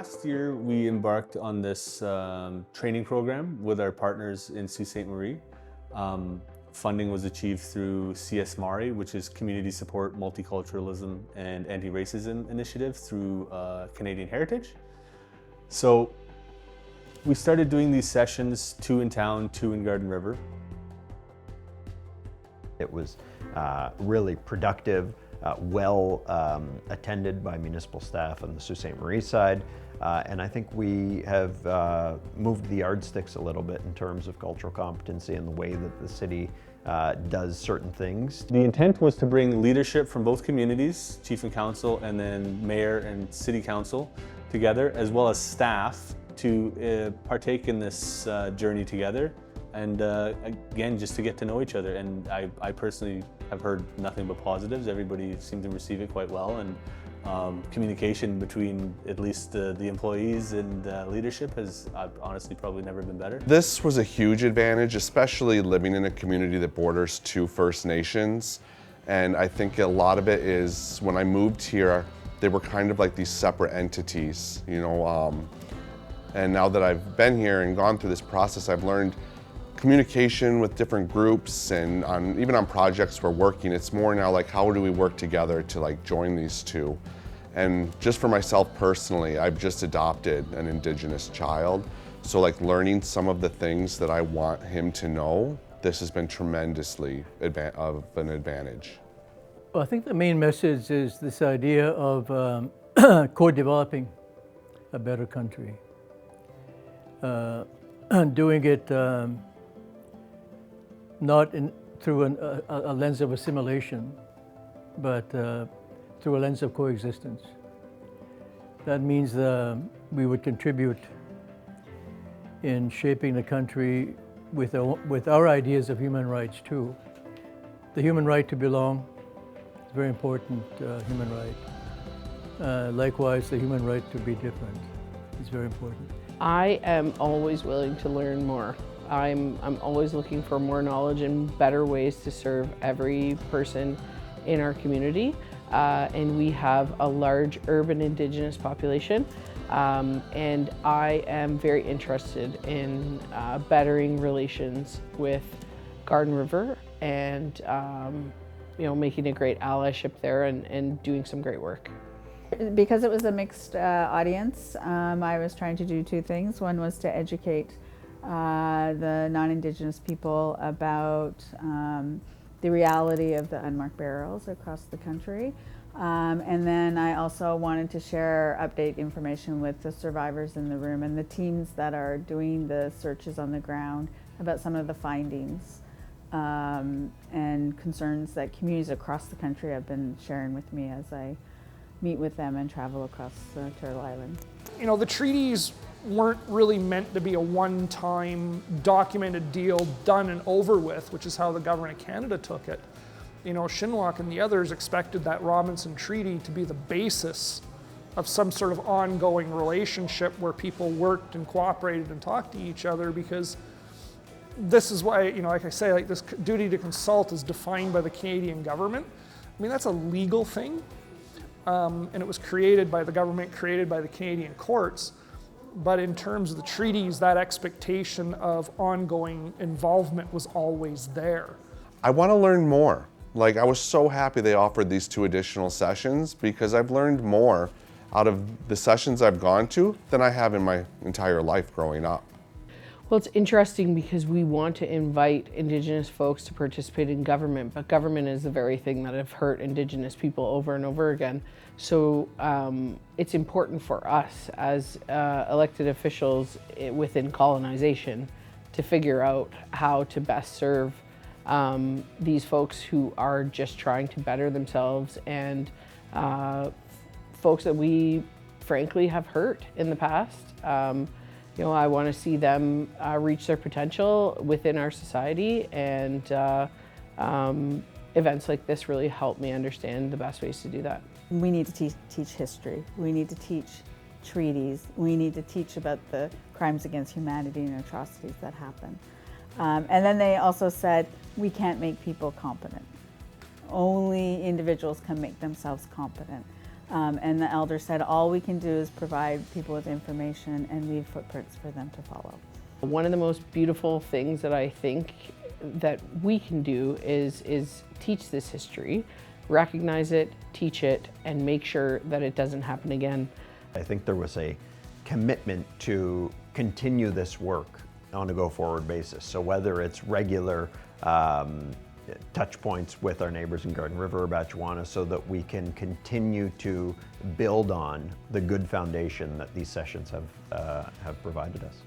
last year, we embarked on this training program with our partners in Sault Ste. Marie. Funding was achieved through CS MARI, which is Community Support, Multiculturalism, and Anti-Racism Initiative through Canadian Heritage. So we started doing these sessions, 2 in town, 2 in Garden River. It was really productive, well attended by municipal staff on the Sault Ste. Marie side. And I think we have moved the yardsticks a little bit in terms of cultural competency and the way that the city does certain things. The intent was to bring leadership from both communities, chief and council, and then mayor and city council together, as well as staff to partake in this journey together. And again, just to get to know each other. And I personally have heard nothing but positives. Everybody seemed to receive it quite well. And communication between at least the employees and leadership has honestly probably never been better. This was a huge advantage, especially living in a community that borders 2 First Nations. And I think a lot of it is when I moved here, they were kind of like these separate entities, you know. And now that I've been here and gone through this process, I've learned communication with different groups, and even on projects we're working, it's more now like how do we work together to like join these two. And just for myself personally, I've just adopted an Indigenous child, so like learning some of the things that I want him to know, this has been tremendously of an advantage. Well, I think the main message is this idea of co-developing a better country. Doing it not through a lens of assimilation, but through a lens of coexistence. That means we would contribute in shaping the country with our ideas of human rights too. The human right to belong is a very important human right. Likewise, the human right to be different is very important. I am always willing to learn more. I'm always looking for more knowledge and better ways to serve every person in our community. And we have a large urban Indigenous population. And I am very interested in bettering relations with Garden River and making a great allyship there and doing some great work. Because it was a mixed audience, I was trying to do 2 things. One was to educate the non-Indigenous people about the reality of the unmarked burials across the country. And then I also wanted to share update information with the survivors in the room and the teams that are doing the searches on the ground about some of the findings and concerns that communities across the country have been sharing with me as I meet with them and travel across Turtle Island. You know, the treaties weren't really meant to be a one-time documented deal done and over with, which is how the government of Canada took it. You know, Shinwalk and the others expected that Robinson Treaty to be the basis of some sort of ongoing relationship where people worked and cooperated and talked to each other, because this is why, you know, like I say, like this duty to consult is defined by the Canadian government. I mean, that's a legal thing. And it was created by the government, created by the Canadian courts. But in terms of the treaties, that expectation of ongoing involvement was always there. I want to learn more. Like, I was so happy they offered these 2 additional sessions, because I've learned more out of the sessions I've gone to than I have in my entire life growing up. Well, it's interesting because we want to invite Indigenous folks to participate in government, but government is the very thing that have hurt Indigenous people over and over again. So it's important for us as elected officials within colonization to figure out how to best serve these folks who are just trying to better themselves, and folks that we frankly have hurt in the past. You know, I want to see them reach their potential within our society, and events like this really help me understand the best ways to do that. We need to teach history. We need to teach treaties. We need to teach about the crimes against humanity and atrocities that happen. And then they also said, we can't make people competent. Only individuals can make themselves competent. And the elder said, all we can do is provide people with information and leave footprints for them to follow. One of the most beautiful things that I think that we can do is teach this history, recognize it, teach it, and make sure that it doesn't happen again. I think there was a commitment to continue this work on a go-forward basis. So whether it's regular touch points with our neighbors in Garden River or Batchewana, so that we can continue to build on the good foundation that these sessions have provided us.